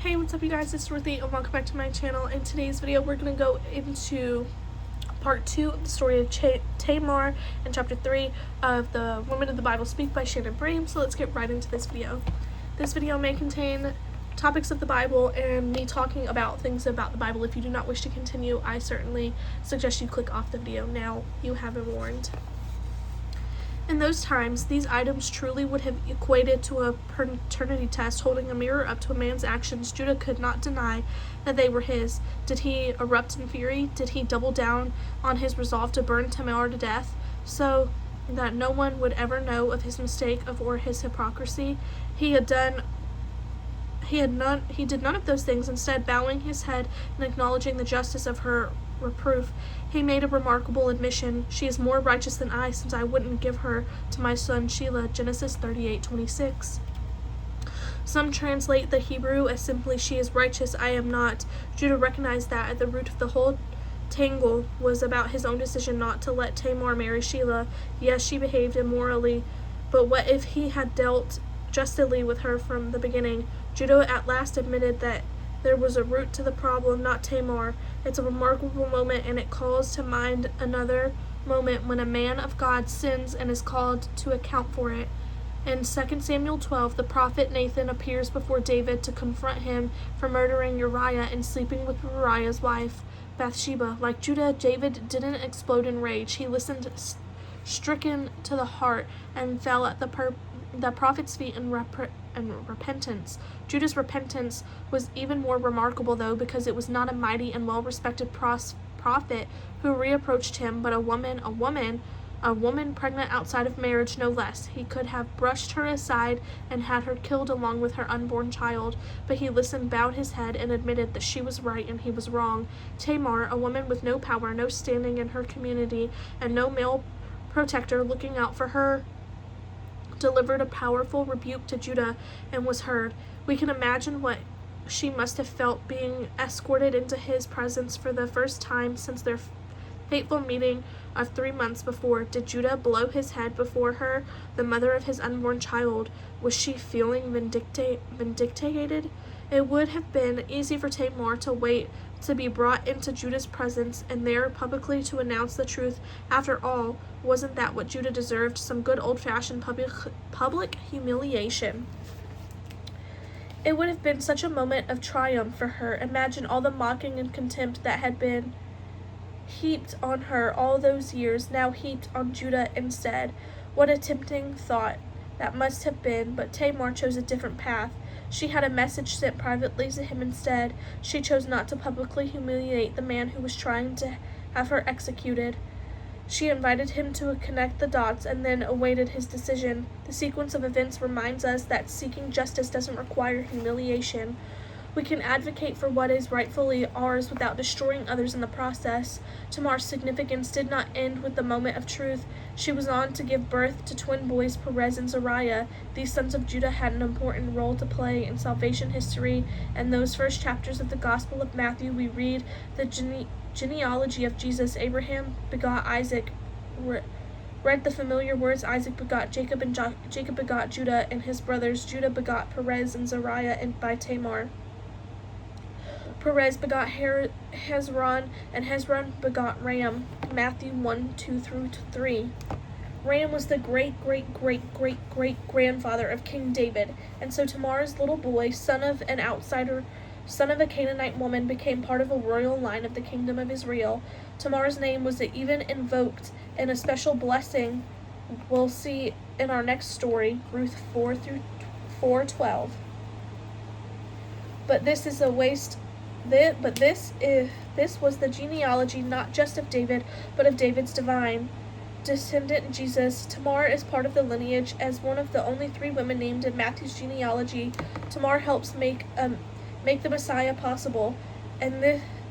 Hey, what's up you guys, it's Ch3 and welcome back to my channel. In today's video we're going to go into part 2 of the story of Tamar and chapter 3 of the Women of the Bible Speak by Shannon Bream. So let's get right into this video. This video may contain topics of the Bible and me talking about things about the Bible. If you do not wish to continue, I certainly suggest you click off the video now. You have been warned. In those times, these items truly would have equated to a paternity test, holding a mirror up to a man's actions. Judah could not deny that they were his. Did he erupt in fury? Did he double down on his resolve to burn Tamar to death, so that no one would ever know of his mistake or his hypocrisy? He did none of those things. Instead, bowing his head and acknowledging the justice of her reproof, he made a remarkable admission. She is more righteous than I, since I wouldn't give her to my son Shelah. Genesis 38:26. Some translate the Hebrew as simply, she is righteous, I am not. Judah recognized that at the root of the whole tangle was about his own decision not to let Tamar marry Shelah. Yes, she behaved immorally, but what if he had dealt justly with her from the beginning? Judah at last admitted that there was a root to the problem, not Tamar. It's a remarkable moment, and it calls to mind another moment when a man of God sins and is called to account for it. In 2 Samuel 12, the prophet Nathan appears before David to confront him for murdering Uriah and sleeping with Uriah's wife, Bathsheba. Like Judah, David didn't explode in rage. He listened stricken to the heart and fell at the prophet's feet in repentance. Judah's repentance was even more remarkable, though, because it was not a mighty and well-respected prophet who reapproached him, but a woman pregnant outside of marriage, no less. He could have brushed her aside and had her killed along with her unborn child, but he listened, bowed his head, and admitted that she was right and he was wrong. Tamar, a woman with no power, no standing in her community, and no male protector looking out for her, delivered a powerful rebuke to Judah and was heard. We can imagine what she must have felt being escorted into his presence for the first time since their fateful meeting of 3 months before. Did Judah blow his head before her, the mother of his unborn child? Was she feeling vindicated? It would have been easy for Tamar to wait to be brought into Judah's presence and there publicly to announce the truth. After all, wasn't that what Judah deserved? Some good old-fashioned public humiliation. It would have been such a moment of triumph for her. Imagine all the mocking and contempt that had been heaped on her all those years, now heaped on Judah instead. What a tempting thought that must have been, but Tamar chose a different path. She had a message sent privately to him instead. She chose not to publicly humiliate the man who was trying to have her executed. She invited him to connect the dots and then awaited his decision. The sequence of events reminds us that seeking justice doesn't require humiliation. We can advocate for what is rightfully ours without destroying others in the process. Tamar's significance did not end with the moment of truth. She was on to give birth to twin boys, Perez and Zariah. These sons of Judah had an important role to play in salvation history. In those first chapters of the Gospel of Matthew, we read the genealogy of Jesus. Abraham begot Isaac. Read the familiar words, Isaac begot Jacob, and Jacob begot Judah and his brothers. Judah begot Perez and Zariah by Tamar. Perez begot Hezron, and Hezron begot Ram. Matthew 1:2-3. Ram was the great-great-great-great-great-grandfather of King David, and so Tamar's little boy, son of a Canaanite woman, became part of a royal line of the kingdom of Israel. Tamar's name was even invoked in a special blessing we'll see in our next story, Ruth 4:4-12. But this was the genealogy not just of David, but of David's divine descendant Jesus. Tamar is part of the lineage. As one of the only 3 women named in Matthew's genealogy, Tamar helps make the Messiah possible. And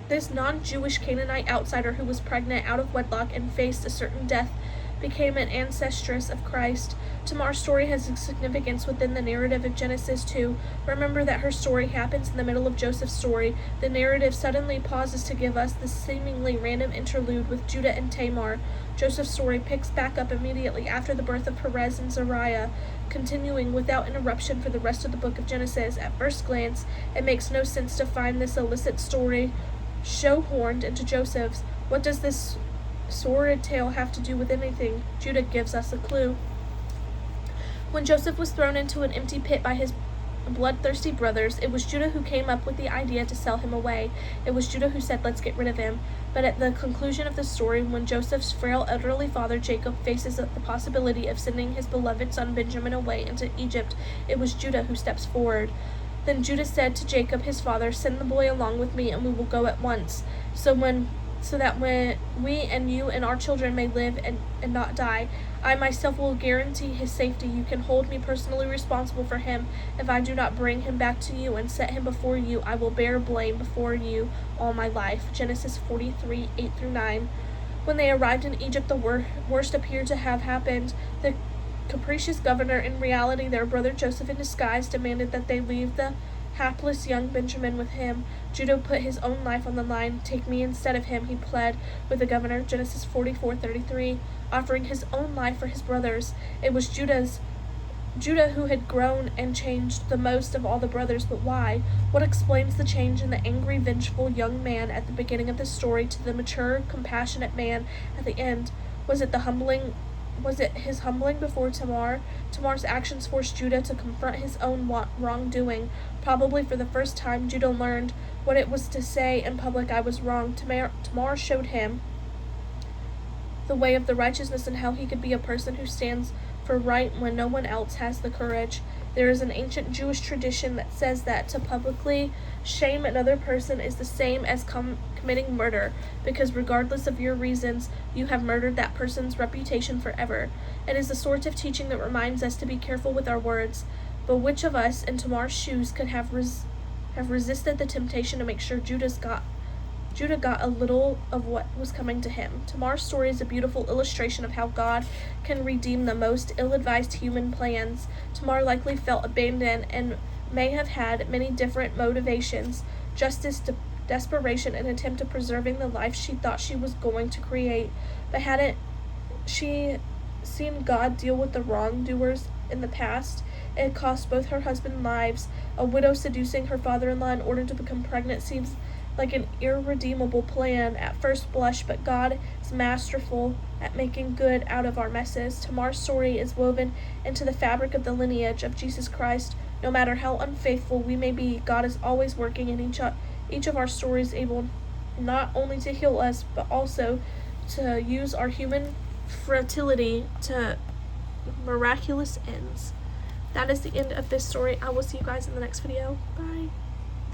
this non-Jewish Canaanite outsider who was pregnant out of wedlock and faced a certain death became an ancestress of Christ. Tamar's story has significance within the narrative of Genesis 2. Remember that her story happens in the middle of Joseph's story. The narrative suddenly pauses to give us the seemingly random interlude with Judah and Tamar. Joseph's story picks back up immediately after the birth of Perez and Zariah, continuing without interruption for the rest of the book of Genesis. At first glance, it makes no sense to find this illicit story shoehorned into Joseph's. What does this sordid tale have to do with anything? Judah gives us a clue. When Joseph was thrown into an empty pit by his bloodthirsty brothers, it was Judah who came up with the idea to sell him away. It was Judah who said, "Let's get rid of him." But at the conclusion of the story, when Joseph's frail elderly father Jacob faces the possibility of sending his beloved son Benjamin away into Egypt, it was Judah who steps forward. Then Judah said to Jacob his father, "Send the boy along with me, and we will go at once, so that when we and you and our children may live and not die. I myself will guarantee his safety. You can hold me personally responsible for him. If I do not bring him back to you and set him before you, I will bear blame before you all my life." Genesis 43, 8-9. When they arrived in Egypt, the worst appeared to have happened. The capricious governor, in reality their brother Joseph in disguise, demanded that they leave the hapless young Benjamin with him. Judah put his own life on the line. "Take me instead of him," he pled with the governor. Genesis 44:33, offering his own life for his brothers. It was Judah who had grown and changed the most of all the brothers, but why? What explains the change in the angry, vengeful young man at the beginning of the story to the mature, compassionate man at the end? Was it his humbling before Tamar? Tamar's actions forced Judah to confront his own wrongdoing. Probably for the first time, Judah learned what it was to say in public, "I was wrong." Tamar showed him the way of the righteousness and how he could be a person who stands for right when no one else has the courage. There is an ancient Jewish tradition that says that to publicly shame another person is the same as committing murder, because regardless of your reasons, you have murdered that person's reputation forever. It is the sort of teaching that reminds us to be careful with our words. But which of us in Tamar's shoes could have resisted the temptation to make sure Judah got a little of what was coming to him? Tamar's story is a beautiful illustration of how God can redeem the most ill-advised human plans. Tamar likely felt abandoned and may have had many different motivations: justice, desperation, and attempt at preserving the life she thought she was going to create. But hadn't she seen God deal with the wrongdoers in the past? It had cost both her husband lives. A widow seducing her father-in-law in order to become pregnant seems like an irredeemable plan at first blush, but God is masterful at making good out of our messes. Tamar's story is woven into the fabric of the lineage of Jesus Christ. No matter how unfaithful we may be, God is always working in each of our stories, able not only to heal us, but also to use our human fragility to miraculous ends. That is the end of this story. I will see you guys in the next video. Bye.